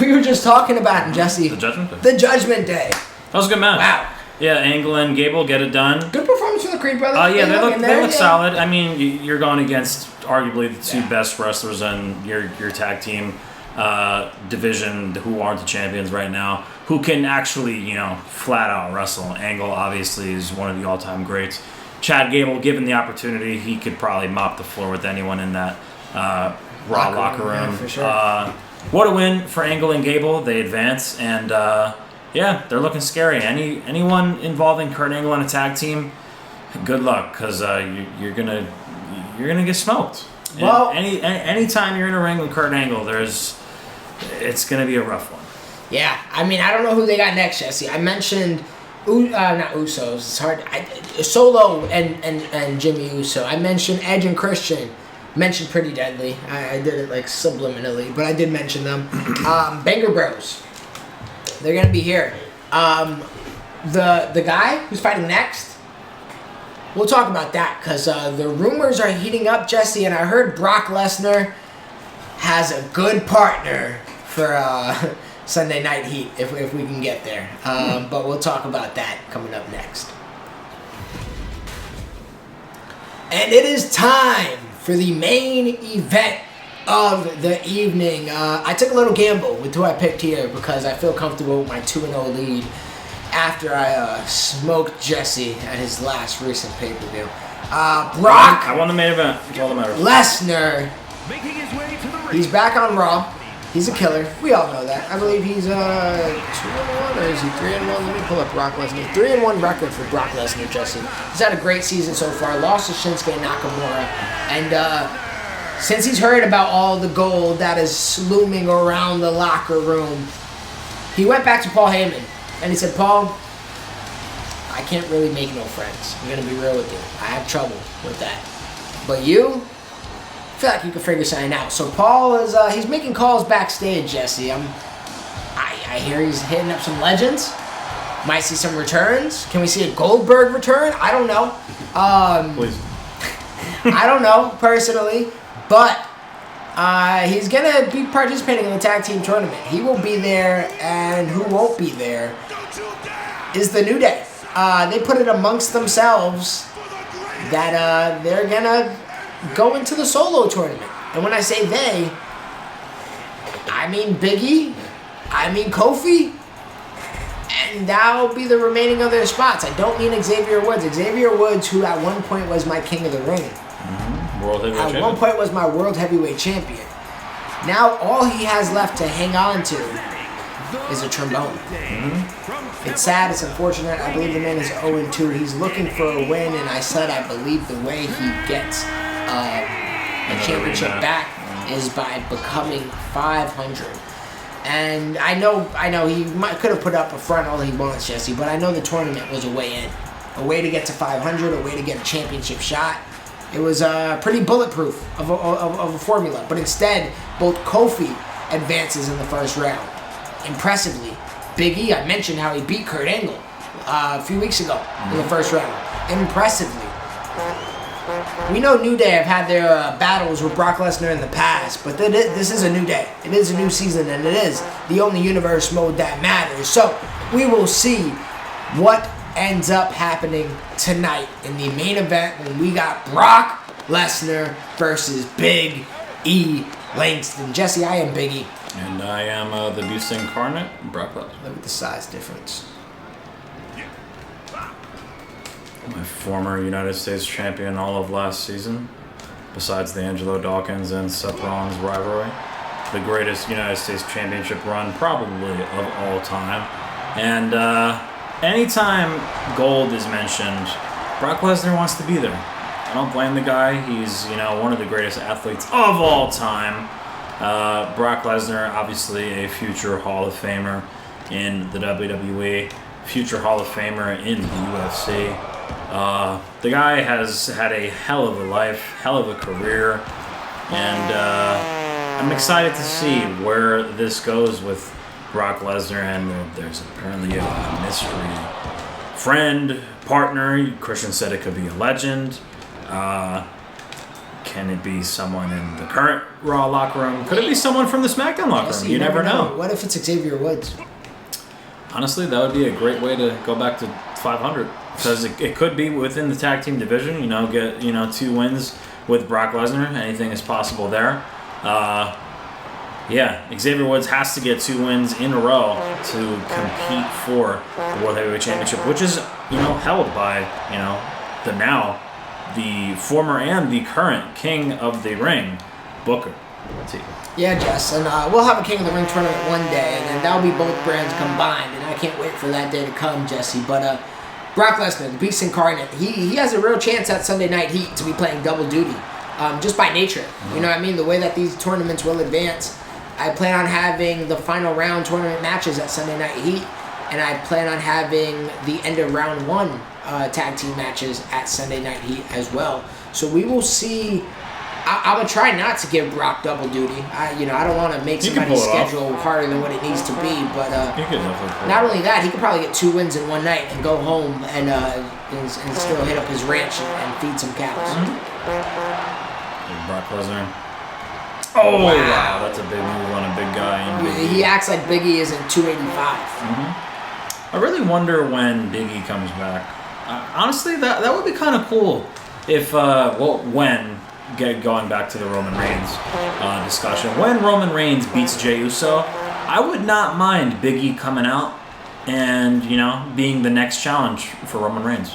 We were just talking about it, Jesse. The Judgment Day. The Judgment Day. That was a good match. Wow. Yeah, Angle and Gable get it done. Good performance from the Creed brothers. Yeah, they look solid. I mean, you're going against arguably the two best wrestlers in your tag team division who aren't the champions right now, who can actually, flat out wrestle. Angle obviously is one of the all-time greats. Chad Gable, given the opportunity, he could probably mop the floor with anyone in that Raw locker room. Yeah, for sure. What a win for Angle and Gable. They advance, and they're looking scary. Anyone involving Kurt Angle in a tag team, good luck, because you're gonna get smoked. Well, anytime you're in a ring with Kurt Angle, it's gonna be a rough one. Yeah, I mean, I don't know who they got next, Jesse. I mentioned, not Usos. It's hard. Solo and Jimmy Uso. I mentioned Edge and Christian. Mentioned Pretty Deadly. I did it like subliminally, but I did mention them. Banger Bros. They're gonna be here. The guy who's fighting next, we'll talk about that because the rumors are heating up, Jesse, and I heard Brock Lesnar has a good partner for Sunday Night Heat if we can get there. But we'll talk about that coming up next. And it is time for the main event of the evening. I took a little gamble with who I picked here because I feel comfortable with my 2-0 lead after I smoked Jesse at his last recent pay-per-view. Brock I won the main event. It's all that matters. Lesnar. He's back on Raw. He's a killer. We all know that. I believe he's 2-1 or is he 3-1? Let me pull up Brock Lesnar. 3-1 record for Brock Lesnar, Jesse. He's had a great season so far. Lost to Shinsuke Nakamura. And since he's heard about all the gold that is looming around the locker room, he went back to Paul Heyman. And he said, Paul, I can't really make no friends. I'm going to be real with you. I have trouble with that. But you, I feel like you can figure something out. So Paul is he's making calls backstage, Jesse. I hear he's hitting up some legends. Might see some returns. Can we see a Goldberg return? I don't know. Please. I don't know personally, but he's gonna be participating in the tag team tournament. He will be there, and who won't be there is the New Day. They put it amongst themselves that they're gonna go into the solo tournament. And when I say they, I mean Big E, I mean Kofi, and that'll be the remaining of their spots. I don't mean Xavier Woods. Xavier Woods, who at one point was my king of the ring. World heavyweight champion. At one point was my world heavyweight champion. Now all he has left to hang on to is a trombone. It's sad, it's unfortunate. I believe the man is 0-2. He's looking for a win, and I said I believe the way he gets a championship back is by becoming 500. And I know he could have put up a front all he wants, Jesse, but I know the tournament was a way in. A way to get to 500, a way to get a championship shot. It was pretty bulletproof of a formula, but instead, both Kofi advances in the first round. Impressively. Big E, I mentioned how he beat Kurt Angle a few weeks ago in the first round. Impressively. We know New Day have had their battles with Brock Lesnar in the past, but this is a new day. It is a new season, and it is the only universe mode that matters. So, we will see what ends up happening tonight in the main event when we got Brock Lesnar versus Big E Langston. Jesse, I am Big E. And I am the Beast Incarnate, Brock Lesnar. Look at the size difference. My former United States champion all of last season, besides the Angelo Dawkins and Seth Rollins rivalry. The greatest United States championship run probably of all time. And anytime gold is mentioned, Brock Lesnar wants to be there. I don't blame the guy. He's, one of the greatest athletes of all time. Brock Lesnar, obviously a future Hall of Famer in the WWE, future Hall of Famer in the UFC. The guy has had a hell of a life, hell of a career, and I'm excited to see where this goes with Brock Lesnar, and there's apparently a mystery friend, partner. Christian said it could be a legend. Can it be someone in the current Raw locker room? Could it be someone from the SmackDown locker room? You never know. What if it's Xavier Woods? Honestly, that would be a great way to go back to 500 because it could be within the tag team division. Get 2 wins with Brock Lesnar. Anything is possible there. Xavier Woods has to get 2 wins in a row to compete for the World Heavyweight Championship, which is held by the former and the current King of the Ring, Booker T. Yeah, Jess, and we'll have a King of the Ring tournament one day, and then that'll be both brands combined, and I can't wait for that day to come, Jesse. But Brock Lesnar, the Beast Incarnate, he has a real chance at Sunday Night Heat to be playing double duty, just by nature. You know what I mean? The way that these tournaments will advance, I plan on having the final round tournament matches at Sunday Night Heat, and I plan on having the end of round 1 tag team matches at Sunday Night Heat as well. So we will see. I'm going to try not to give Brock double duty. I don't want to make somebody's schedule harder than what it needs to be. But not only that, he could probably get 2 wins in one night and go home and still hit up his ranch and feed some cows. Brock Lesnar. Oh, wow. That's a big move on a big guy. He acts like Big E isn't 285. I really wonder when Big E comes back. Honestly, that would be kind of cool if, going back to the Roman Reigns discussion, when Roman Reigns beats Jey Uso, I would not mind Big E coming out and, being the next challenge for Roman Reigns.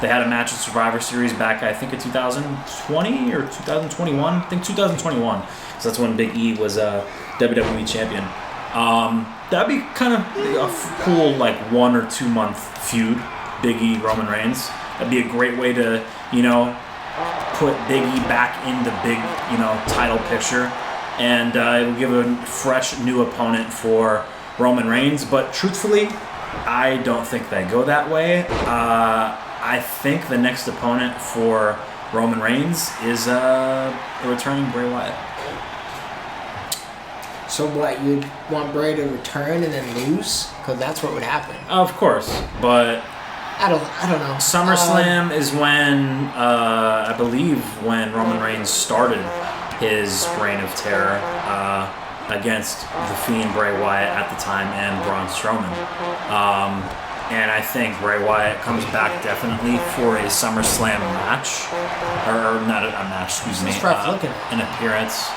They had a match at Survivor Series back, I think, in 2020 or 2021. I think 2021. So that's when Big E was WWE champion. That'd be kind of a cool, 1 or 2 month feud, Big E, Roman Reigns. That'd be a great way to, put Big E back in the big, title picture. And it will give a fresh new opponent for Roman Reigns. But truthfully, I don't think they go that way. I think the next opponent for Roman Reigns is a returning Bray Wyatt. So what, you'd want Bray to return and then lose? Because that's what would happen. Of course, but I don't know. SummerSlam is when, I believe, when Roman Reigns started his reign of terror against the Fiend Bray Wyatt at the time and Braun Strowman. And I think Bray Wyatt comes back definitely for a SummerSlam match. Or not a match, excuse me. An appearance.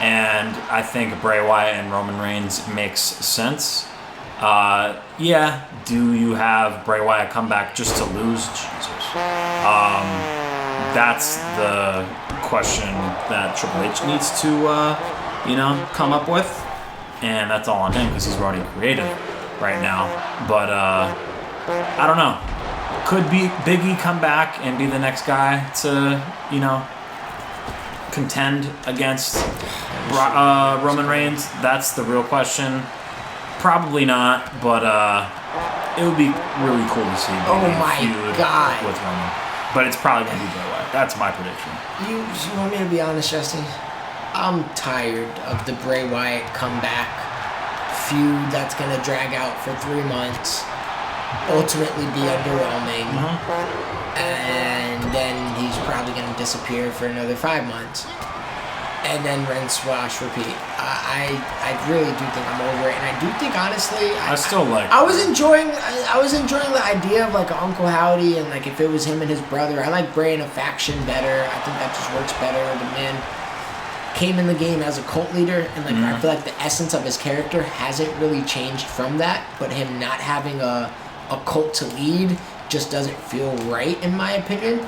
And I think Bray Wyatt and Roman Reigns makes sense. Do you have Bray Wyatt come back just to lose? Jesus. That's the question that Triple H needs to, come up with. And that's all on him because he's already creative right now. But, I don't know. Could Big E come back and be the next guy to, contend against Roman Reigns? That's the real question. Probably not, but it would be really cool to see Big E feud with Roman. But it's probably going to be Bray Wyatt. That's my prediction. You want me to be honest, Jesse? I'm tired of the Bray Wyatt comeback feud that's going to drag out for 3 months, ultimately be underwhelming, and then he's probably going to disappear for another 5 months. And then rinse, wash, repeat. I really do think I'm over it, and I do think honestly, I was enjoying the idea of like Uncle Howdy and like if it was him and his brother. I like Bray in a faction better. I think that just works better. The man came in the game as a cult leader, and like I feel like the essence of his character hasn't really changed from that. But him not having a cult to lead just doesn't feel right in my opinion.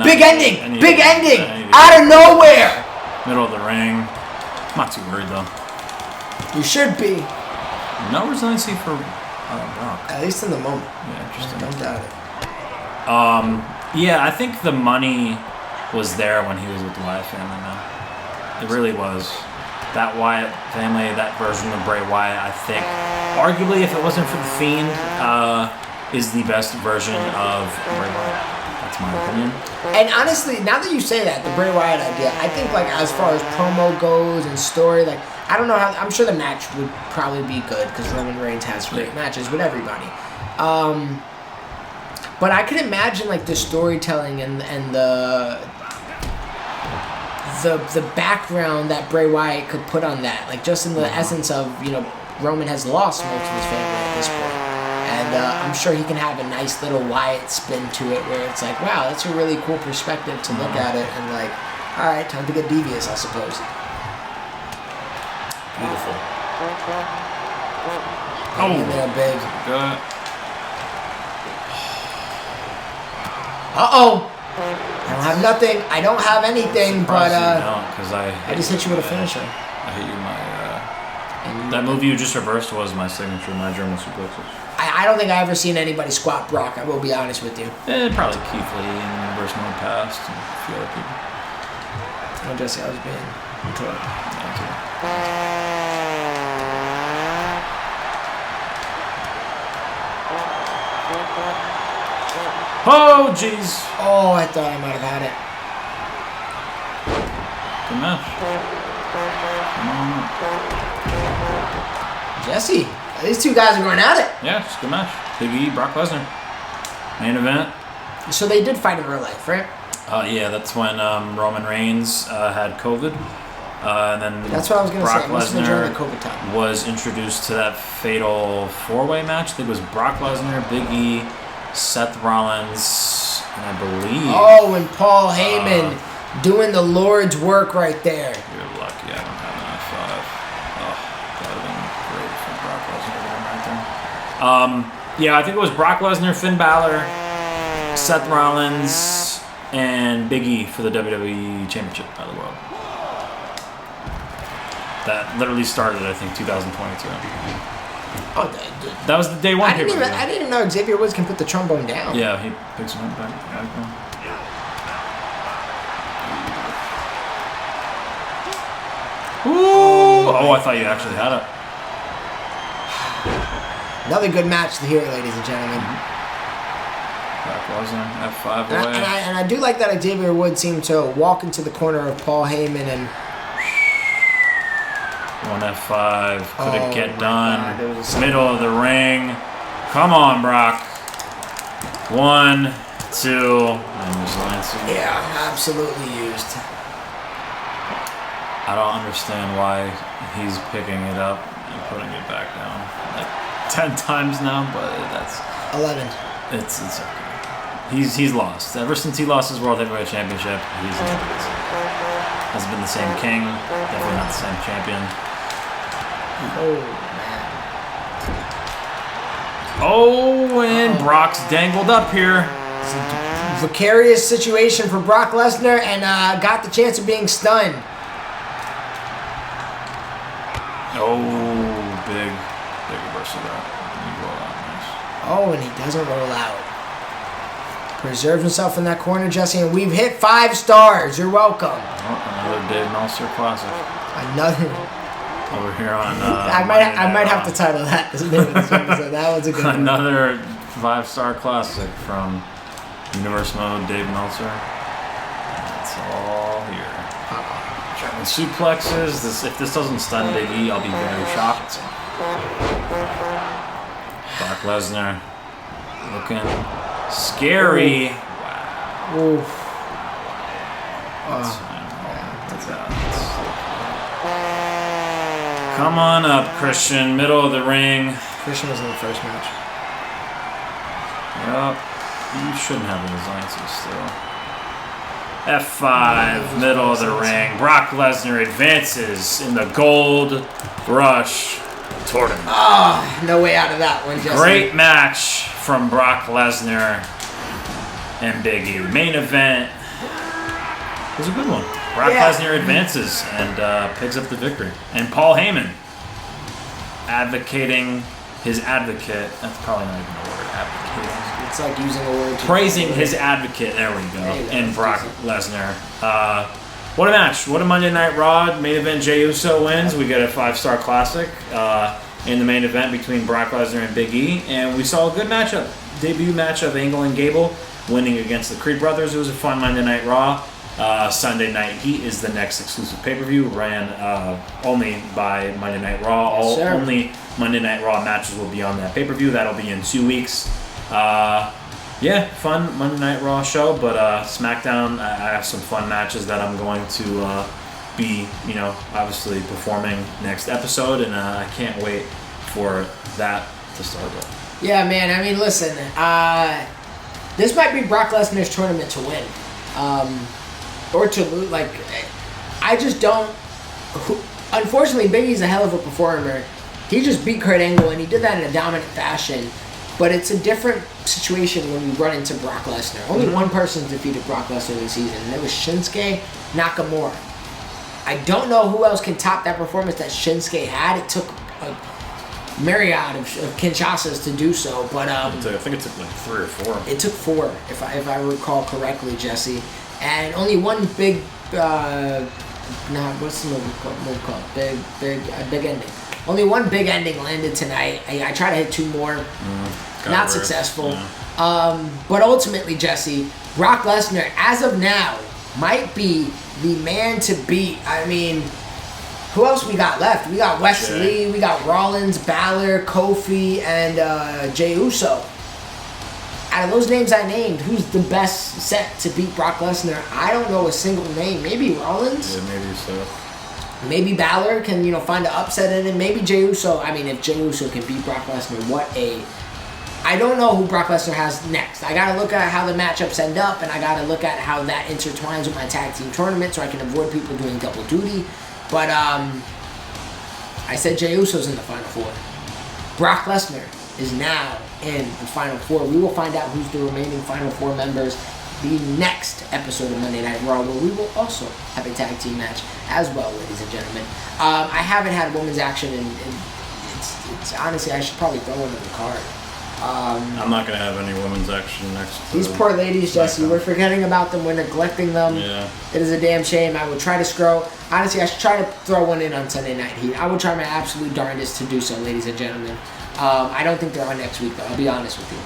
Big ending! Big ending! Out of nowhere! Middle of the ring. I'm not too worried though. You should be. No resiliency for Brock. At least in the moment. Yeah, interesting. Don't doubt it. I think the money was there when he was with the Wyatt family, man. It really was. That Wyatt family, that version of Bray Wyatt, I think, arguably, if it wasn't for the Fiend, is the best version of Bray Wyatt. That's my opinion. And honestly, now that you say that, the Bray Wyatt idea, I think like as far as promo goes and story, like I don't know how. I'm sure the match would probably be good because Roman Reigns has great matches with everybody. But I could imagine like the storytelling and the background that Bray Wyatt could put on that, like just in the essence of Roman has lost most of his family at this point. And I'm sure he can have a nice little Wyatt spin to it where it's like, wow, that's a really cool perspective to look at it. And like, all right, time to get devious, I suppose. Beautiful. Oh, there, big. Good. Uh-oh. I don't have nothing. I don't have anything, but because I just hit you with a finisher. I hit you my. That move you just reversed was my signature, my German suplexes. I don't think I ever seen anybody squat Brock. I will be honest with you. Probably Keith Lee and Reverse Mode Past and a few other people. Oh, Jesse, I was being interrupted. Oh, jeez. Oh, I thought I might have had it. Good match. Jesse, these two guys are going at it. Yeah, it's a good match. Big E, Brock Lesnar. Main event. So they did fight in real life, right? Yeah, that's when Roman Reigns had COVID. And then that's what I was going to say. Brock Lesnar was introduced to that fatal four-way match. I think it was Brock Lesnar, Big E, Seth Rollins, and I believe... Oh, and Paul Heyman doing the Lord's work right there. You're lucky I don't have an F5. Oh, that would have been great for Brock Lesnar to get him right there. Yeah, I think it was Brock Lesnar, Finn Balor, Seth Rollins, and Big E for the WWE Championship of the world. That literally started, I think, 2022. Oh, that was the day one. I didn't even know Xavier Woods can put the trombone down. Yeah, he picks him up back. Ooh! Oh, I thought you actually had it. Another good match here, ladies and gentlemen. Brock Lesnar, F5 away. And I do like that Xavier Woods seemed to walk into the corner of Paul Heyman and... One F5, couldn't get done. Middle of the ring. Come on, Brock. 1, 2, and just Lancing. Yeah, absolutely used. I don't understand why he's picking it up and putting it back down like 10 times now, but that's 11. It's okay. He's lost. Ever since he lost his World Heavyweight Championship, hasn't been the same king. Definitely not the same champion. Oh, man. Oh, and Brock's dangled up here. It's a vicarious situation for Brock Lesnar and got the chance of being stunned. Oh, big reversal there. Oh, and he doesn't roll out. Preserves himself in that corner, Jesse, and we've hit 5 stars. You're welcome. Oh, another Dave Meltzer classic. Another... Over here on. I might have to title that this name of this episode. That was a good one. Another 5-star classic from Universe Mode, Dave Meltzer. It's all here. German suplexes. If this doesn't stun Big E, I'll be very shocked. Brock Lesnar looking scary. Ooh. Wow. Oof. That's come on up, Christian. Middle of the ring. Christian was in the first match. Yep. You shouldn't have those lances still. F5, middle of the ring. Brock Lesnar advances in the gold rush toward him. Oh, no way out of that one, Jesse. Great match from Brock Lesnar and Big E. Main event was a good one. Brock Lesnar advances and picks up the victory. And Paul Heyman advocating his advocate. That's probably not even a word. Advocating. It's like using a word. Praising his advocate. There we go. And Brock Lesnar. What a match. What a Monday Night Raw. Main event, Jey Uso wins. We get a 5-star classic in the main event between Brock Lesnar and Big E. And we saw a good matchup. Debut match of Angle and Gable winning against the Creed brothers. It was a fun Monday Night Raw. Sunday Night Heat is the next exclusive pay-per-view, ran only by Monday Night Raw. Only Monday Night Raw matches will be on that pay-per-view. That'll be in 2 weeks. Fun Monday Night Raw show, but SmackDown, I have some fun matches that I'm going to be, obviously performing next episode, and I can't wait for that to start with. Yeah, man. I mean, listen. This might be Brock Lesnar's tournament to win, or to lose. Like, I just don't. Unfortunately, Big E's a hell of a performer. He just beat Kurt Angle, and he did that in a dominant fashion. But it's a different situation when you run into Brock Lesnar. Only one person defeated Brock Lesnar this season, and it was Shinsuke Nakamura. I don't know who else can top that performance that Shinsuke had. It took a myriad of Kinshasas to do so, but I think it took like 3 or 4. It took 4, if I recall correctly, Jesse. And only one big, what's the movie called? Big ending. Only one big ending landed tonight. I tried to hit 2 more. Not successful. Yeah. But ultimately, Jesse, Brock Lesnar, as of now, might be the man to beat. I mean, who else we got left? We got Wesley, we got Rollins, Balor, Kofi, and Jey Uso. Out of those names I named, who's the best set to beat Brock Lesnar? I don't know a single name. Maybe Rollins? Yeah, maybe so. Maybe Balor can, find an upset in it. Maybe Jey Uso. I mean, if Jey Uso can beat Brock Lesnar, I don't know who Brock Lesnar has next. I gotta look at how the matchups end up, and I gotta look at how that intertwines with my tag team tournament so I can avoid people doing double duty. But I said Jey Uso's in the Final 4. Brock Lesnar is now in the Final 4. We will find out who's the remaining Final 4 members the next episode of Monday Night Raw, where we will also have a tag team match as well, ladies and gentlemen. I haven't had women's action, and it's honestly, I should probably throw one in the card. I'm not going to have any women's action next. These poor ladies, Jesse, we're forgetting about them. We're neglecting them. Yeah. It is a damn shame. I would try to scroll. Honestly, I should try to throw one in on Sunday Night Heat. I would try my absolute darndest to do so, ladies and gentlemen. I don't think they're on next week, though. I'll be honest with you.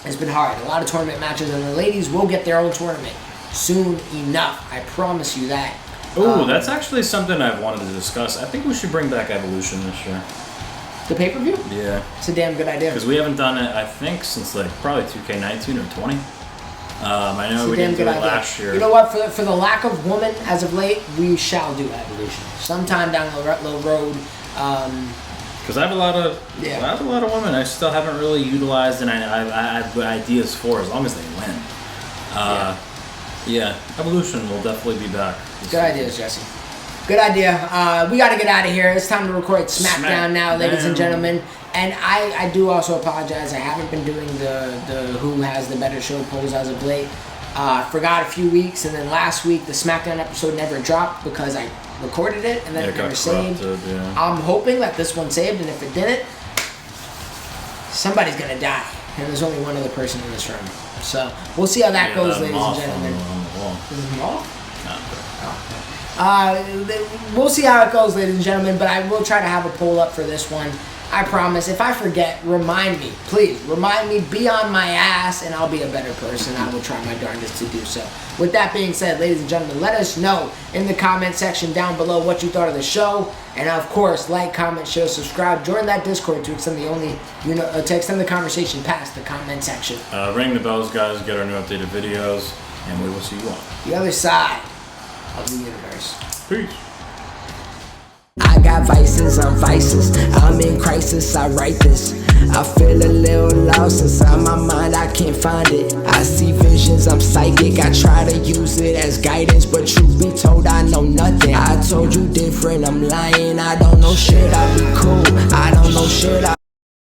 It's been hard. A lot of tournament matches, and the ladies will get their own tournament soon enough. I promise you that. Ooh, that's actually something I've wanted to discuss. I think we should bring back Evolution this year. The pay-per-view? Yeah. It's a damn good idea. Because we haven't done it, I think, since probably 2K19 or 20. I know we didn't do it last year. You know what? For the lack of woman as of late, we shall do Evolution sometime down the road. Because I have a lot of women I still haven't really utilized, and I have ideas for as long as they win. Yeah, Evolution will definitely be back. Good ideas, Jesse. Good idea. We got to get out of here. It's time to record SmackDown now, ladies and gentlemen. And I do also apologize. I haven't been doing the who has the better show polls as of late. Forgot a few weeks, and then last week the SmackDown episode never dropped because I recorded it and then it never saved. Yeah. I'm hoping that this one saved, and if it didn't, somebody's gonna die. And there's only one other person in this room. So we'll see how that goes, ladies and gentlemen. Is it off? We'll see how it goes, ladies and gentlemen, but I will try to have a poll up for this one. I promise. If I forget, remind me. Please, remind me. Be on my ass, and I'll be a better person. I will try my darndest to do so. With that being said, ladies and gentlemen, let us know in the comment section down below what you thought of the show. And, of course, like, comment, share, subscribe. Join that Discord to extend to extend the conversation past the comment section. Ring the bells, guys. Get our new updated videos, and we will see you on the other side of the universe. Peace. I got vices, I'm vices. I'm in crisis, I write this. I feel a little lost inside my mind, I can't find it. I see visions, I'm psychic. I try to use it as guidance, but truth be told, I know nothing. I told you different, I'm lying. I don't know shit, I be cool. I don't know shit,